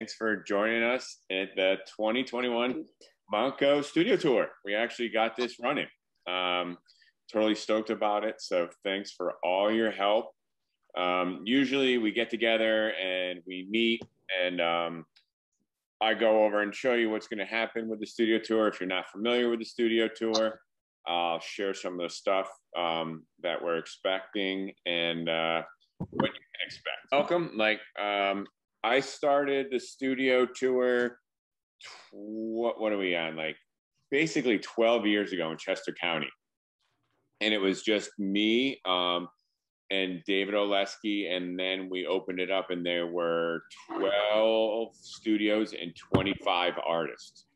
Thanks for joining us at the 2021 MONTCO Studio Tour. We actually got this running. Totally stoked about it. So thanks for all your help. Usually we get together and we meet and I go over and show you what's going to happen with the studio tour. If you're not familiar with the studio tour, I'll share some of the stuff that we're expecting and what you can expect. Welcome. I started the studio tour, what are we on? Basically 12 years ago in Chester County. And it was just me and David Oleski. And then we opened it up and there were 12 studios and 25 artists.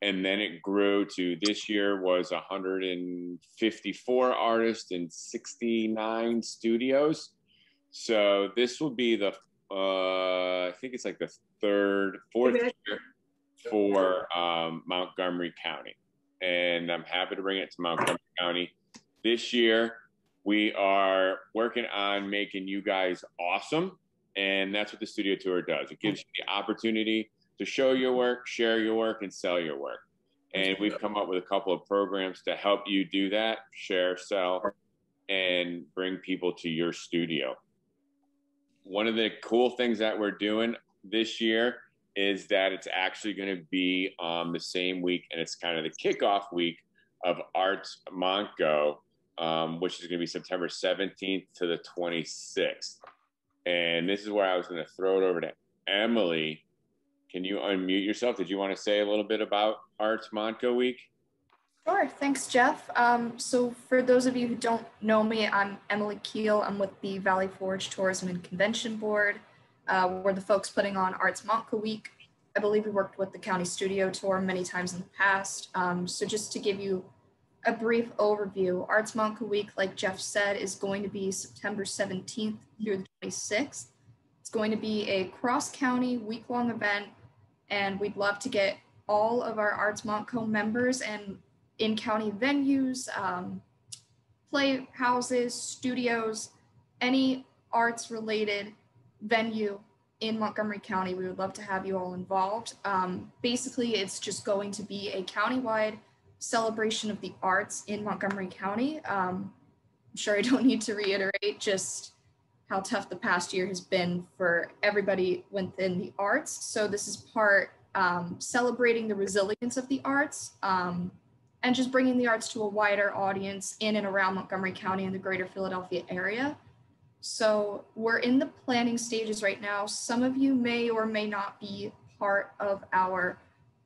And then it grew to this year was 154 artists and 69 studios. So this will be the I think it's like the fourth year for Montgomery County. And I'm happy to bring it to Montgomery County. This year, we are working on making you guys awesome. And that's what the studio tour does. It gives you the opportunity to show your work, share your work, and sell your work. And we've come up with a couple of programs to help you do that, share, sell, and bring people to your studio. One of the cool things that we're doing this year is that it's actually going to be on the same week, and it's kind of the kickoff week of Arts MONTCO, which is going to be September 17th to the 26th. And this is where I was going to throw it over to Emily. Can you unmute yourself? Did you want to say a little bit about Arts MONTCO week? Sure, thanks, Jeff. So for those of you who don't know me, I'm Emily Keel. I'm with the Valley Forge Tourism and Convention Board. We're the folks putting on Arts MONTCO Week. I believe we worked with the County Studio Tour many times in the past. So just to give you a brief overview, Arts MONTCO Week, like Jeff said, is going to be September 17th through the 26th. It's going to be a cross-county week-long event, and we'd love to get all of our Arts MONTCO members and in-county venues, playhouses, studios, any arts-related venue in Montgomery County. We would love to have you all involved. Basically, it's just going to be a countywide celebration of the arts in Montgomery County. I'm sure I don't need to reiterate just how tough the past year has been for everybody within the arts. So this is part celebrating the resilience of the arts, and just bringing the arts to a wider audience in and around Montgomery County and the greater Philadelphia area. So we're in the planning stages right now. Some of you may or may not be part of our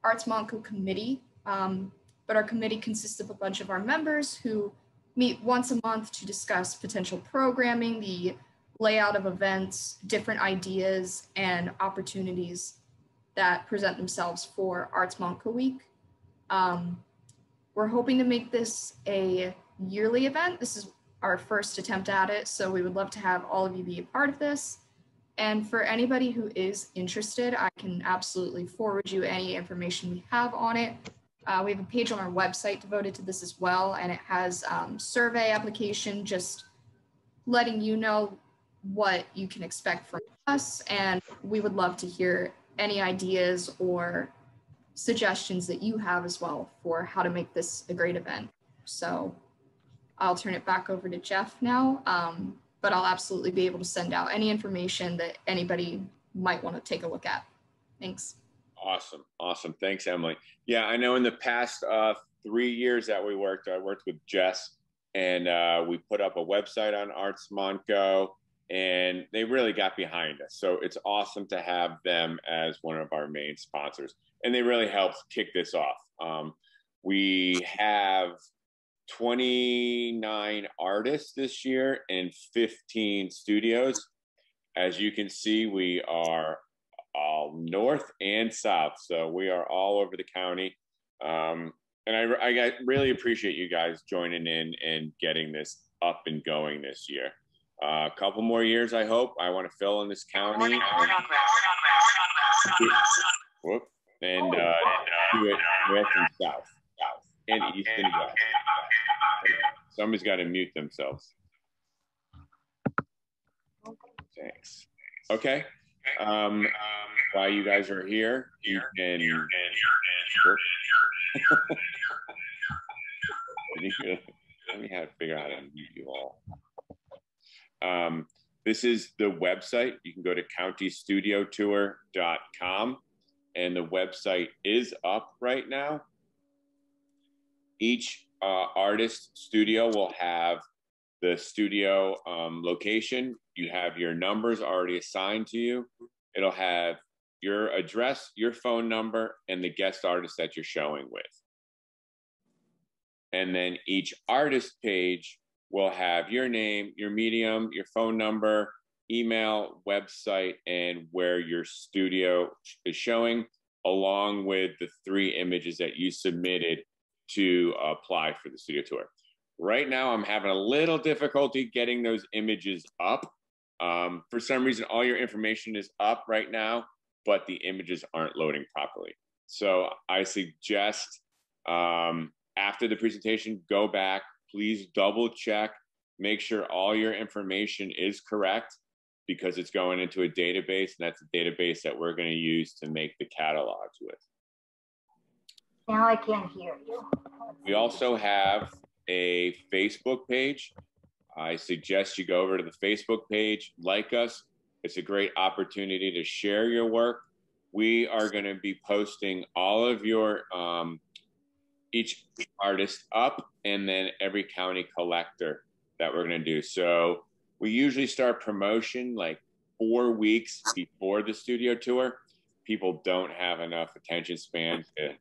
Arts MONTCO committee, but our committee consists of a bunch of our members who meet once a month to discuss potential programming, the layout of events, different ideas and opportunities that present themselves for Arts MONTCO Week. We're hoping to make this a yearly event. This is our first attempt at it, so we would love to have all of you be a part of this. And for anybody who is interested, I can absolutely forward you any information we have on it. We have a page on our website devoted to this as well, and it has survey application just letting you know what you can expect from us, and we would love to hear any ideas or suggestions that you have as well for how to make this a great event. So I'll turn it back over to Jeff now, but I'll absolutely be able to send out any information that anybody might want to take a look at. Thanks. Awesome. Awesome. Thanks, Emily. Yeah, I know in the past 3 years that I worked with Jess, and we put up a website on Arts MONTCO, and they really got behind us. So it's awesome to have them as one of our main sponsors. And they really helped kick this off. We have 29 artists this year and 15 studios. As you can see, we are all north and south. So we are all over the county. And I really appreciate you guys joining in and getting this up and going this year. A couple more years, I hope. I want to fill in this county. And do it north and south, and east and west. Somebody's got to mute themselves. Thanks. Okay. Um, while you guys are here, you can. Let me have to figure out how to mute you all. This is the website. You can go to countystudiotour.com, and the website is up right now. Each artist studio will have the studio location. You have your numbers already assigned to you. It'll have your address, your phone number, and the guest artist that you're showing with. And then each artist page will have your name, your medium, your phone number, email, website, and where your studio is showing, along with the 3 images that you submitted to apply for the studio tour. Right now, I'm having a little difficulty getting those images up. For some reason, all your information is up right now, but the images aren't loading properly. So I suggest after the presentation, go back, please double check, make sure all your information is correct, because it's going into a database, and that's a database that we're going to use to make the catalogs with. Now I can't hear you. We also have a Facebook page. I suggest you go over to the Facebook page, like us. It's a great opportunity to share your work. We are going to be posting all of your each artist up, and then every county collector that we're going to do. So we usually start promotion like 4 weeks before the studio tour. People don't have enough attention span to,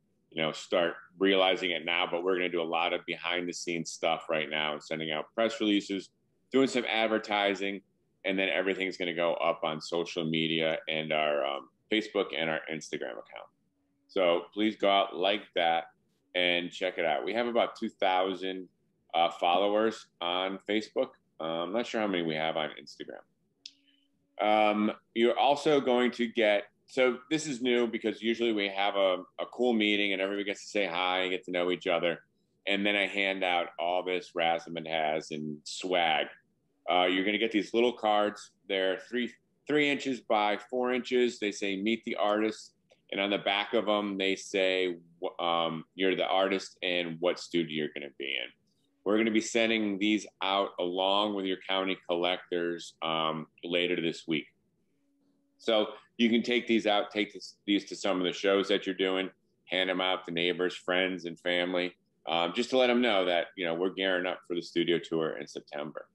start realizing it now, but we're going to do a lot of behind the scenes stuff right now, and sending out press releases, doing some advertising, and then everything's going to go up on social media and our Facebook and our Instagram account. So please go out, like that, and check it out. We have about 2,000 followers on Facebook. I'm not sure how many we have on Instagram. You're also going to get, so this is new because usually we have a cool meeting and everybody gets to say hi and get to know each other. And then I hand out all this razzmatazz has and swag. You're going to get these little cards. They're 3 inches by 4 inches. They say meet the artist. And on the back of them, they say you're the artist and what studio you're going to be in. We're going to be sending these out along with your county collectors later this week. So you can take these out, take these to some of the shows that you're doing, hand them out to neighbors, friends, and family, just to let them know that, we're gearing up for the studio tour in September.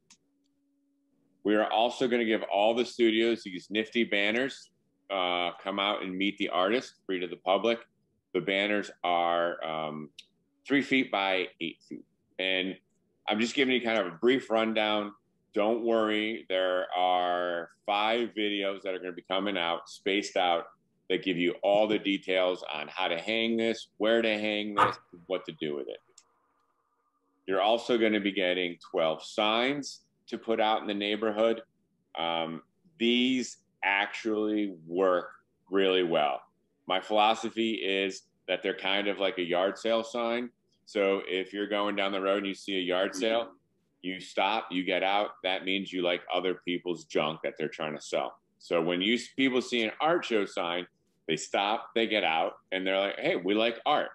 We are also going to give all the studios these nifty banners. Come out and meet the artist, free to the public. The banners are 3 feet by 8 feet. And I'm just giving you kind of a brief rundown. Don't worry, there are 5 videos that are going to be coming out, spaced out, that give you all the details on how to hang this, where to hang this, what to do with it. You're also going to be getting 12 signs to put out in the neighborhood. These actually work really well. My philosophy is that they're kind of like a yard sale sign. So if you're going down the road and you see a yard sale, you stop, you get out. That means you like other people's junk that they're trying to sell. So when people see an art show sign, they stop, they get out, and they're like, hey, we like art.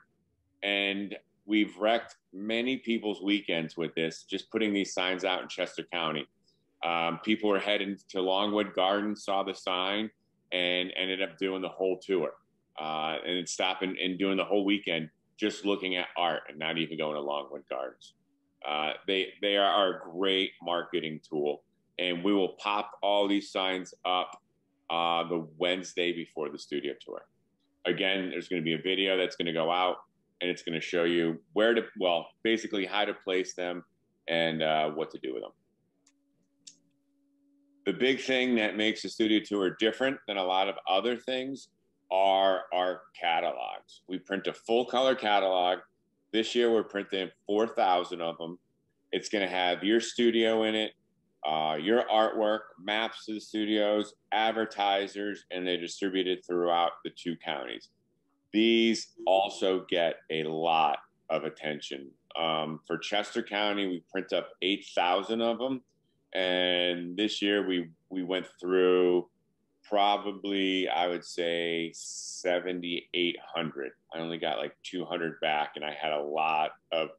And we've wrecked many people's weekends with this, just putting these signs out in Chester County. People were heading to Longwood Gardens, saw the sign, and ended up doing the whole tour. And stopping and doing the whole weekend just looking at art and not even going to Longwood Gardens. They are a great marketing tool, and we will pop all these signs up the Wednesday before the studio tour. Again, there's going to be a video that's going to go out, and it's going to show you basically how to place them and what to do with them. The big thing that makes the studio tour different than a lot of other things are our catalogs. We print a full color catalog. This year we're printing 4,000 of them. It's going to have your studio in it, your artwork, maps to the studios, advertisers, and they're distributed throughout the 2 counties. These also get a lot of attention. For Chester County, we print up 8,000 of them. And this year we went through probably, I would say 7,800. I only got like 200 back, and I had a lot of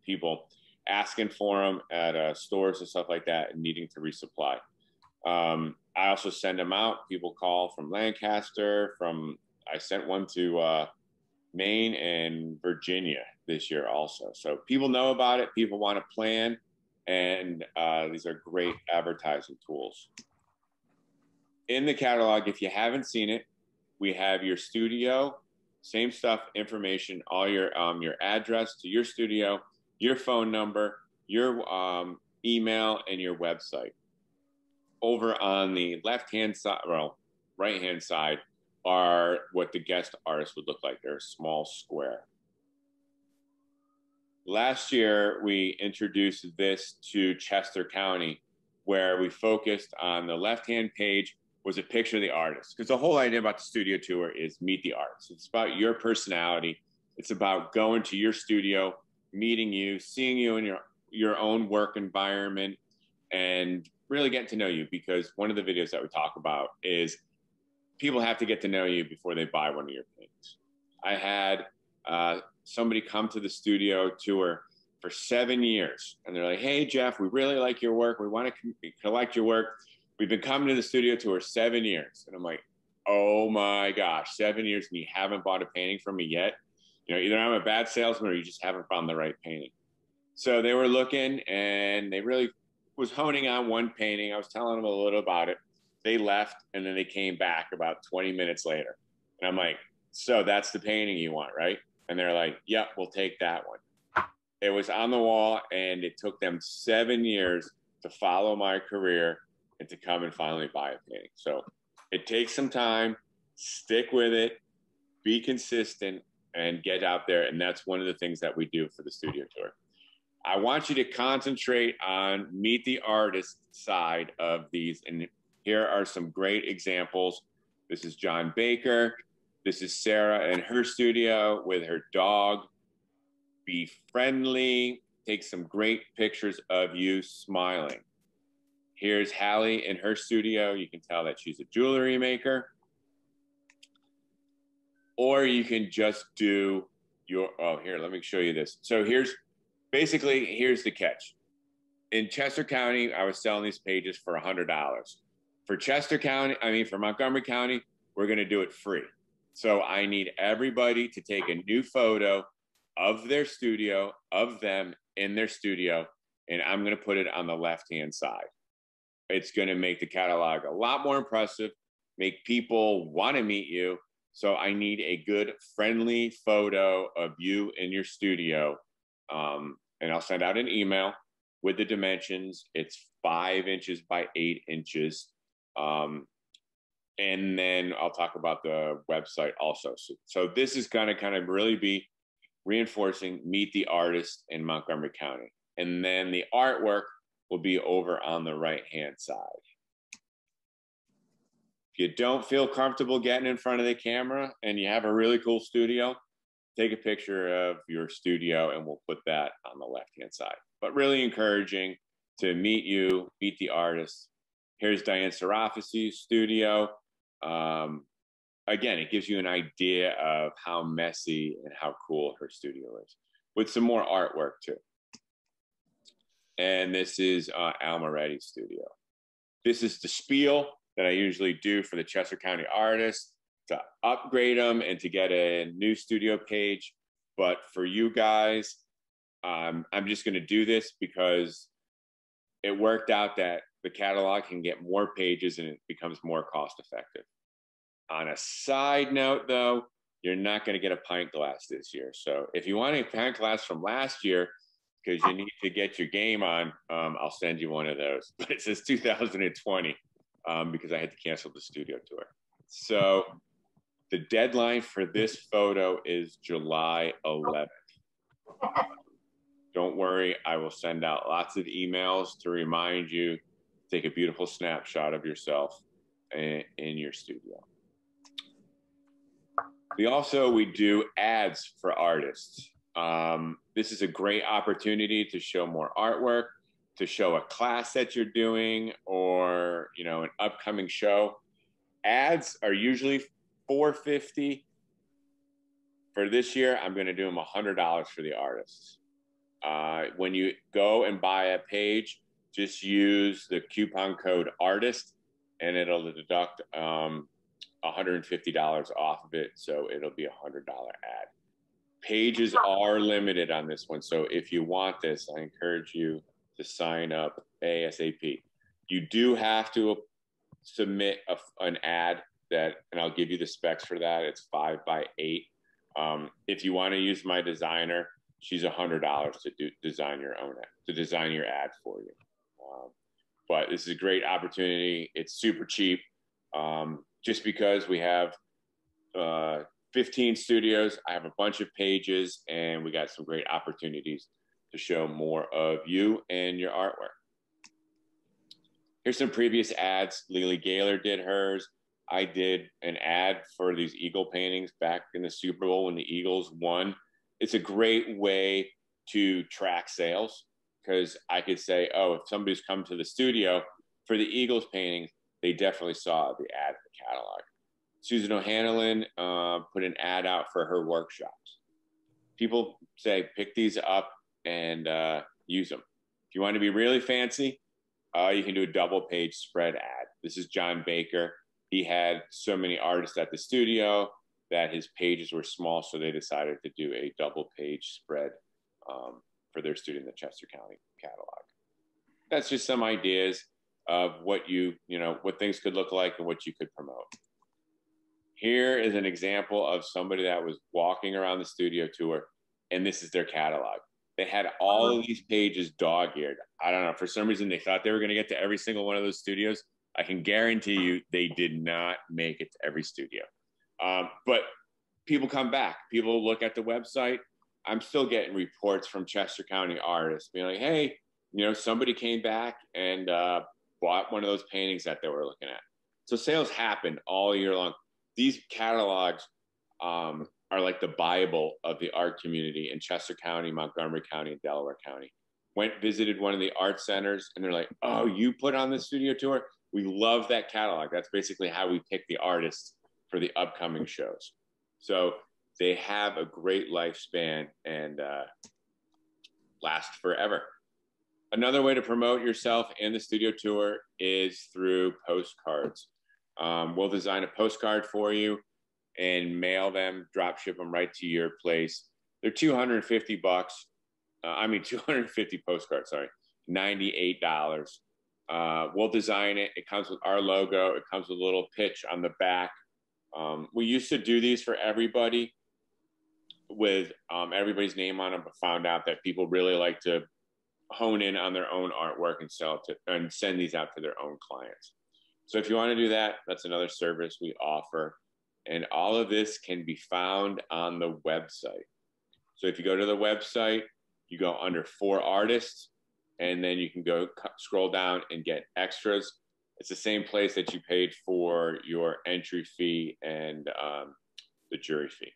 people asking for them at stores and stuff like that and needing to resupply. I also send them out. People call from Lancaster, I sent one to Maine and Virginia this year also. So people know about it. People want to plan, and these are great advertising tools. In the catalog, if you haven't seen it, we have your studio, same stuff, information, all your address to your studio, your phone number, your email, and your website. Over on the left-hand side, well, right-hand side, are what the guest artists would look like. They're a small square. Last year, we introduced this to Chester County, where we focused on the left-hand page was a picture of the artist. Because the whole idea about the studio tour is meet the artist. It's about your personality. It's about going to your studio, meeting you, seeing you in your own work environment, and really getting to know you. Because one of the videos that we talk about is people have to get to know you before they buy one of your paintings. I had somebody come to the studio tour for 7 years, and they're like, "Hey, Jeff, we really like your work. We want to collect your work. We've been coming to the studio tour 7 years." And I'm like, "Oh my gosh, 7 years and you haven't bought a painting from me yet? You know, either I'm a bad salesman or you just haven't found the right painting." So they were looking, and they really was honing on one painting. I was telling them a little about it. They left, and then they came back about 20 minutes later. And I'm like, "So that's the painting you want, right?" And they're like, "Yep, we'll take that one." It was on the wall, and it took them 7 years to follow my career and to come and finally buy a painting. So it takes some time, stick with it, be consistent, and get out there. And that's one of the things that we do for the studio tour. I want you to concentrate on meet the artist side of these. And here are some great examples. This is John Baker. This is Sarah in her studio with her dog. Be friendly. Take some great pictures of you smiling. Here's Hallie in her studio. You can tell that she's a jewelry maker. Or you can just do here, let me show you this. So here's the catch. In Chester County, I was selling these pages for $100. For Montgomery County, we're gonna do it free. So I need everybody to take a new photo of their studio, of them in their studio, and I'm gonna put it on the left-hand side. It's going to make the catalog a lot more impressive, make people want to meet you. So I need a good, friendly photo of you in your studio. And I'll send out an email with the dimensions. It's 5 inches by 8 inches. And then I'll talk about the website also. So this is going to kind of really be reinforcing meet the artist in Montgomery County. And then the artwork will be over on the right-hand side. If you don't feel comfortable getting in front of the camera and you have a really cool studio, take a picture of your studio and we'll put that on the left-hand side. But really encouraging to meet you, meet the artist. Here's Diane Serafisi's studio. Again, it gives you an idea of how messy and how cool her studio is, with some more artwork too. And this is Al Moretti's studio. This is the spiel that I usually do for the Chester County artists to upgrade them and to get a new studio page. But for you guys, I'm just gonna do this because it worked out that the catalog can get more pages and it becomes more cost effective. On a side note though, you're not gonna get a pint glass this year. So if you want a pint glass from last year, because you need to get your game on, I'll send you one of those. But it says 2020 because I had to cancel the studio tour. So the deadline for this photo is July 11th. Don't worry, I will send out lots of emails to remind you to take a beautiful snapshot of yourself in your studio. We do ads for artists. This is a great opportunity to show more artwork, to show a class that you're doing, or an upcoming show. Ads are usually $450. For this year, I'm going to do them $100 for the artists. When you go and buy a page, just use the coupon code ARTIST, and it'll deduct $150 off of it, so it'll be a $100 ad. Pages are limited on this one, so if you want this, I encourage you to sign up ASAP. You do have to submit an ad and I'll give you the specs for that. It's 5x8. If you want to use my designer, she's $100 to design your ad for you. But this is a great opportunity. It's super cheap. Just because we have 15 studios, I have a bunch of pages, and we got some great opportunities to show more of you and your artwork. Here's some previous ads. Lily Gaylor did hers. I did an ad for these Eagle paintings back in the Super Bowl when the Eagles won. It's a great way to track sales, because I could say, oh, if somebody's come to the studio for the Eagles paintings, they definitely saw the ad in the catalog. Susan O'Hanlon put an ad out for her workshops. People say, pick these up and use them. If you want to be really fancy, you can do a double page spread ad. This is John Baker. He had so many artists at the studio that his pages were small, so they decided to do a double page spread for their studio in the Chester County catalog. That's just some ideas of what what things could look like and what you could promote. Here is an example of somebody that was walking around the studio tour, and this is their catalog. They had all of these pages dog-eared. I don't know, for some reason they thought they were going to get to every single one of those studios. I can guarantee you they did not make it to every studio. But people come back. People look at the website. I'm still getting reports from Chester County artists being like, hey, somebody came back and bought one of those paintings that they were looking at. So sales happen all year long. These catalogs are like the Bible of the art community in Chester County, Montgomery County, and Delaware County. Visited one of the art centers, and they're like, oh, you put on the studio tour? We love that catalog. That's basically how we pick the artists for the upcoming shows. So they have a great lifespan and last forever. Another way to promote yourself and the studio tour is through postcards. We'll design a postcard for you and mail them, drop ship them right to your place. They're $250. 250 postcards, sorry, $98. We'll design it. It comes with our logo. It comes with a little pitch on the back. We used to do these for everybody with everybody's name on them, but found out that people really like to hone in on their own artwork and send these out to their own clients. So if you want to do that, that's another service we offer. And all of this can be found on the website. So if you go to the website, you go under For Artists, and then you can go scroll down and get extras. It's the same place that you paid for your entry fee and the jury fee.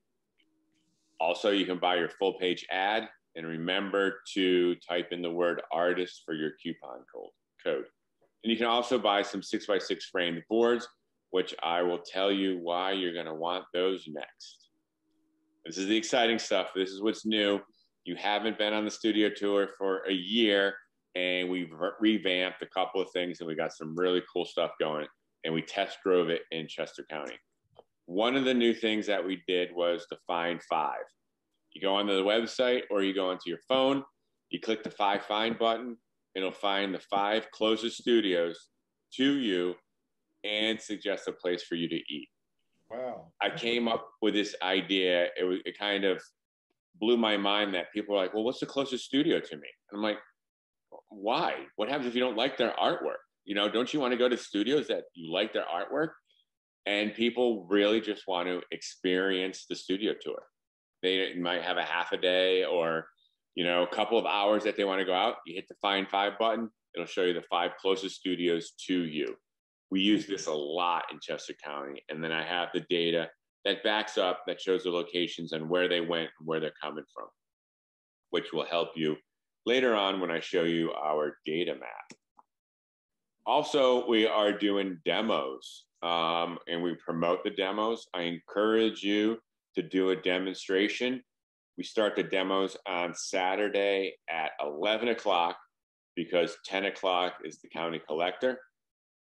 Also, you can buy your full page ad, and remember to type in the word artist for your coupon code. And you can also buy some 6x6 framed boards, which I will tell you why you're going to want those next. This is the exciting stuff. This is what's new. You haven't been on the studio tour for a year, and we've revamped a couple of things, and we got some really cool stuff going, and we test drove it in Chester County. One of the new things that we did was the Find 5. You go onto the website, or you go onto your phone, you click the Find button, it'll find the 5 closest studios to you and suggest a place for you to eat. Wow. I came up with this idea. It kind of blew my mind that people were like, well, what's the closest studio to me? And I'm like, why? What happens if you don't like their artwork? Don't you want to go to studios that you like their artwork? And people really just want to experience the studio tour. They might have a half a day or, a couple of hours that they want to go out. You hit the Find 5 button. It'll show you the 5 closest studios to you. We use this a lot in Chester County. And then I have the data that backs up, that shows the locations and where they went and where they're coming from, which will help you later on when I show you our data map. Also, we are doing demos and we promote the demos. I encourage you to do a demonstration. We start the demos on Saturday at 11 o'clock because 10 o'clock is the county collector,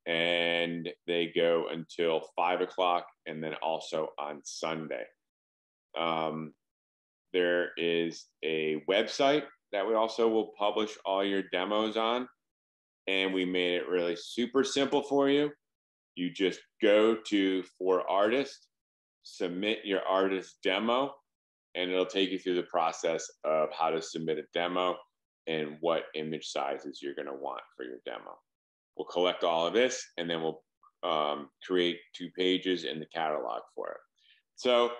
and they go until 5 o'clock, and then also on Sunday. There is a website that we also will publish all your demos on, and we made it really super simple for you. You just go to For Artists, submit your artist demo, and it'll take you through the process of how to submit a demo and what image sizes you're going to want for your demo. We'll collect all of this, and then we'll create 2 pages in the catalog for it. So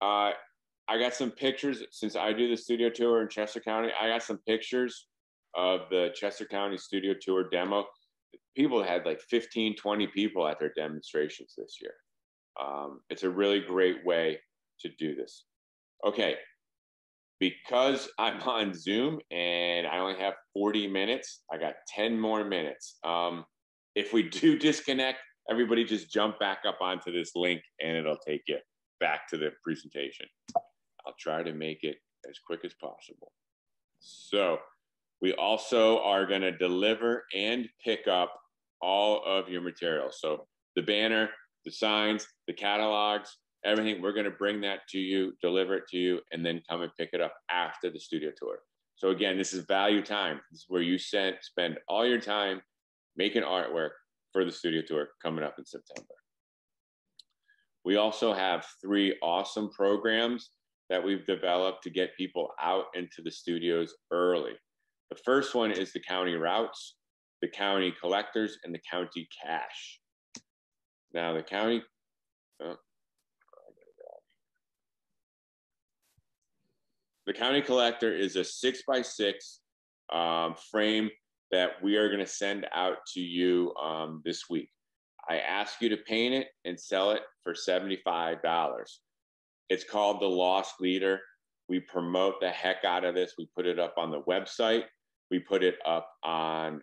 I got some pictures. Since I do the studio tour in Chester County, I got some pictures of the Chester County Studio Tour demo. People had like 15, 20 people at their demonstrations this year. It's a really great way to do this. Okay, because I'm on Zoom and I only have 40 minutes, I got 10 more minutes. If we do disconnect, everybody just jump back up onto this link and it'll take you back to the presentation. I'll try to make it as quick as possible. So we also are going to deliver and pick up all of your materials. So the banner, the signs, the catalogs, everything, we're going to bring that to you, deliver it to you, and then come and pick it up after the studio tour. So again, this is value time. This is where you spend all your time making artwork for the studio tour coming up in September. We also have 3 awesome programs that we've developed to get people out into the studios early. The first one is the county routes, the county collectors, and the county cash. Now the county, the county collector is a 6x6 frame that we are going to send out to you this week. I ask you to paint it and sell it for $75. It's called the Lost Leader. We promote the heck out of this. We put it up on the website. We put it up on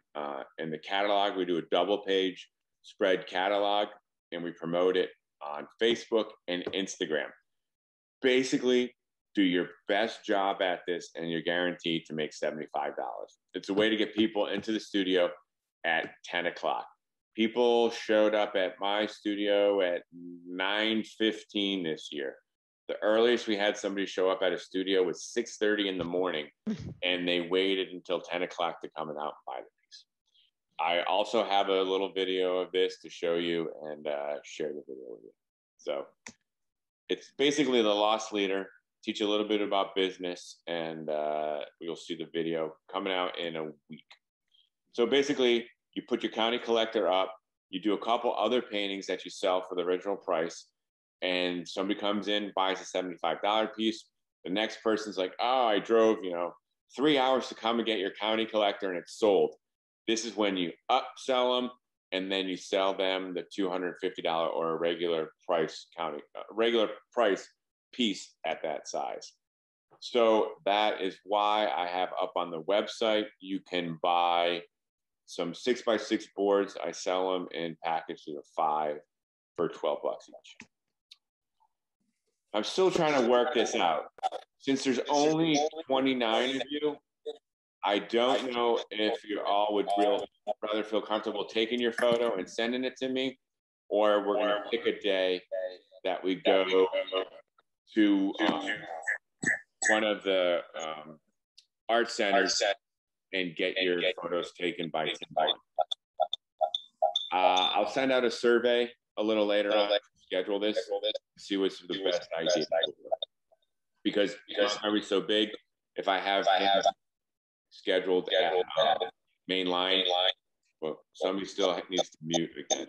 in the catalog. We do a double page spread catalog, and we promote it on Facebook and Instagram. Basically, do your best job at this, and you're guaranteed to make $75. It's a way to get people into the studio at 10 o'clock. People showed up at my studio at 9:15 this year. The earliest we had somebody show up at a studio was 6:30 in the morning, and they waited until 10 o'clock to come and out and buy the piece. I also have a little video of this to show you and share the video with you. So it's basically the Lost Leader. Teach you a little bit about business, and you'll see the video coming out in a week. So basically, you put your county collector up, you do a couple other paintings that you sell for the original price, and somebody comes in, buys a $75 piece. The next person's like, oh, I drove, 3 hours to come and get your county collector, and it's sold. This is when you upsell them, and then you sell them the $250 or a regular price piece at that size. So that is why I have up on the website, you can buy some 6x6 boards. I sell them in packages of 5 for $12 each. I'm still trying to work this out. Since there's only 29 of you, I don't know if you all would rather feel comfortable taking your photo and sending it to me, or we're going to pick a day that we go to one of the art centers and get your photos taken by somebody. I'll send out a survey a little later on, schedule this, see what's the best idea. Because Montgomery's so big, if I have scheduled at main line, well, somebody still needs to mute again.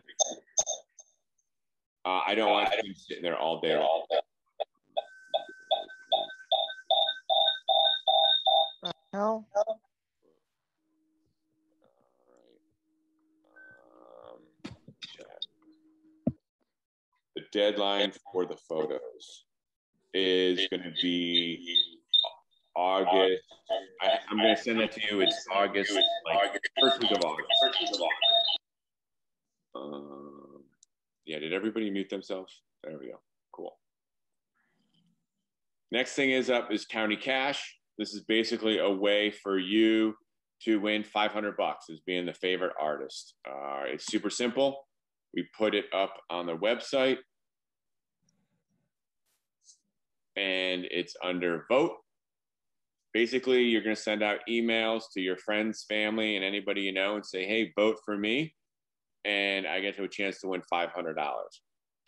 I don't want to be sitting there all day. No. The deadline for the photos is going to be August. I'm going to send that to you. It's August, like first week of August. Yeah, did everybody mute themselves? There we go. Cool. Next thing is up is County Cash. This is basically a way for you to win $500 as being the favorite artist. It's super simple. We put it up on the website, and it's under vote. Basically, you're going to send out emails to your friends, family, and anybody you know and say, hey, vote for me, and I get to a chance to win $500.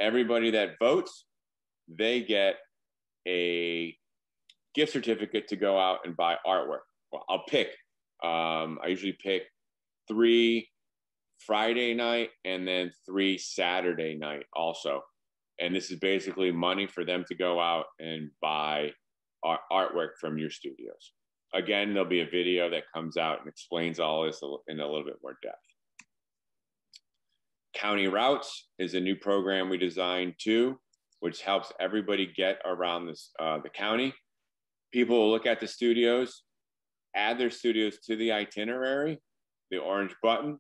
Everybody that votes, they get a gift certificate to go out and buy artwork. Well, I'll pick. I usually pick 3 Friday night and then 3 Saturday night also. And this is basically money for them to go out and buy artwork from your studios. Again, there'll be a video that comes out and explains all this in a little bit more depth. County Routes is a new program we designed too, which helps everybody get around this, the county. People will look at the studios, add their studios to the itinerary, the orange button.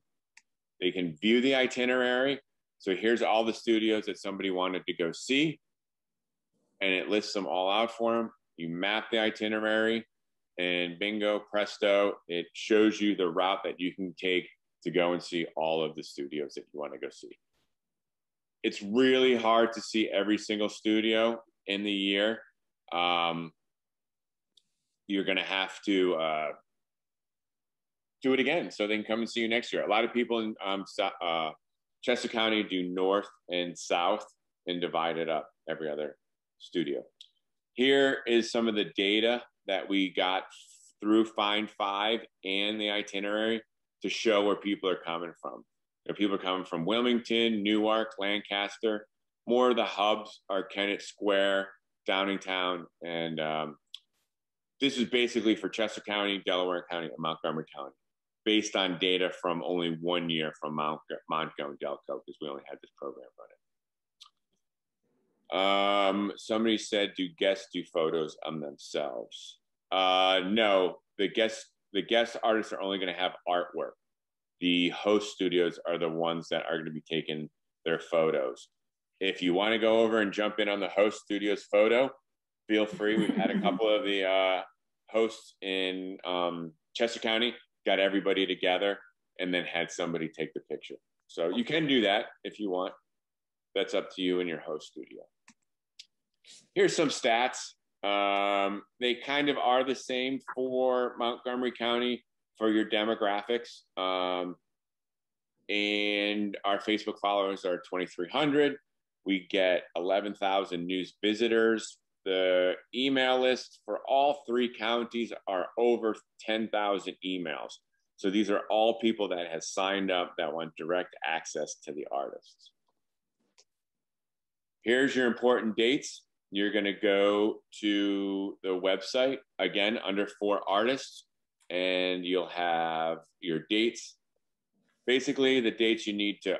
They can view the itinerary. So here's all the studios that somebody wanted to go see, and it lists them all out for them. You map the itinerary, and bingo, presto, it shows you the route that you can take to go and see all of the studios that you want to go see. It's really hard to see every single studio in the year. You're going to have to do it again so they can come and see you next year. A lot of people in Chester County do north and south and divide it up every other studio. Here is some of the data that we got through Find 5 and the itinerary to show where people are coming from. People are coming from Wilmington, Newark, Lancaster. More of the hubs are Kennett Square, Downingtown, and this is basically for Chester County, Delaware County, and Montgomery County, based on data from only 1 year from MONTCO and Delco, because we only had this program running. Somebody said, do guests do photos on themselves? No, the guest artists are only going to have artwork. The host studios are the ones that are going to be taking their photos. If you want to go over and jump in on the host studio's photo, feel free. We've had a couple of the hosts in Chester County, got everybody together, and then had somebody take the picture. So you can do that if you want. That's up to you and your host studio. Here's some stats. They kind of are the same for Montgomery County for your demographics. And our Facebook followers are 2,300. We get 11,000 news visitors. The email list for all 3 counties are over 10,000 emails. So these are all people that have signed up that want direct access to the artists. Here's your important dates. You're going to go to the website, again, under For Artists, and you'll have your dates. Basically, the dates you need to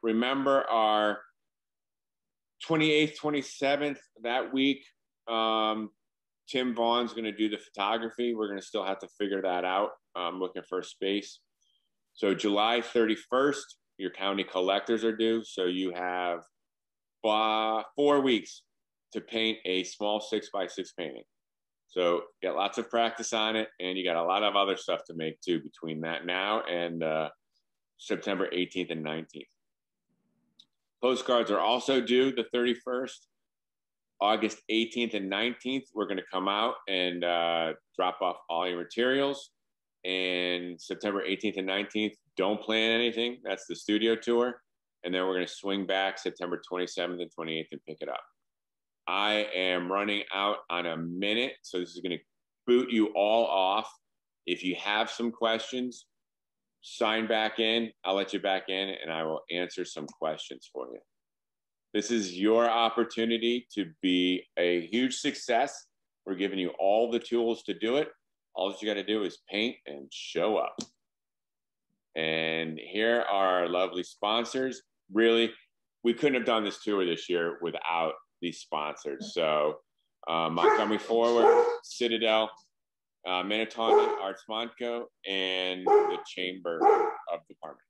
remember are 28th, 27th, that week. Tim Vaughn's going to do the photography. We're going to still have to figure that out. I'm looking for a space. So July 31st, your county collectors are due. So you have 4 weeks to paint a small 6x6 painting. So get lots of practice on it, and you got a lot of other stuff to make too between that now and September 18th and 19th. Postcards are also due the 31st. August 18th and 19th, we're going to come out and drop off all your materials. And September 18th and 19th, don't plan anything. That's the studio tour. And then we're going to swing back September 27th and 28th and pick it up. I am running out on a minute, so this is going to boot you all off. If you have some questions, sign back in. I'll let you back in, and I will answer some questions for you. This is your opportunity to be a huge success. We're giving you all the tools to do it. All that you got to do is paint and show up. And here are our lovely sponsors. Really, we couldn't have done this tour this year without these sponsors. So Montgomery Forward, Citadel, Minnetonka Arts MONTCO, and the Chamber of Department.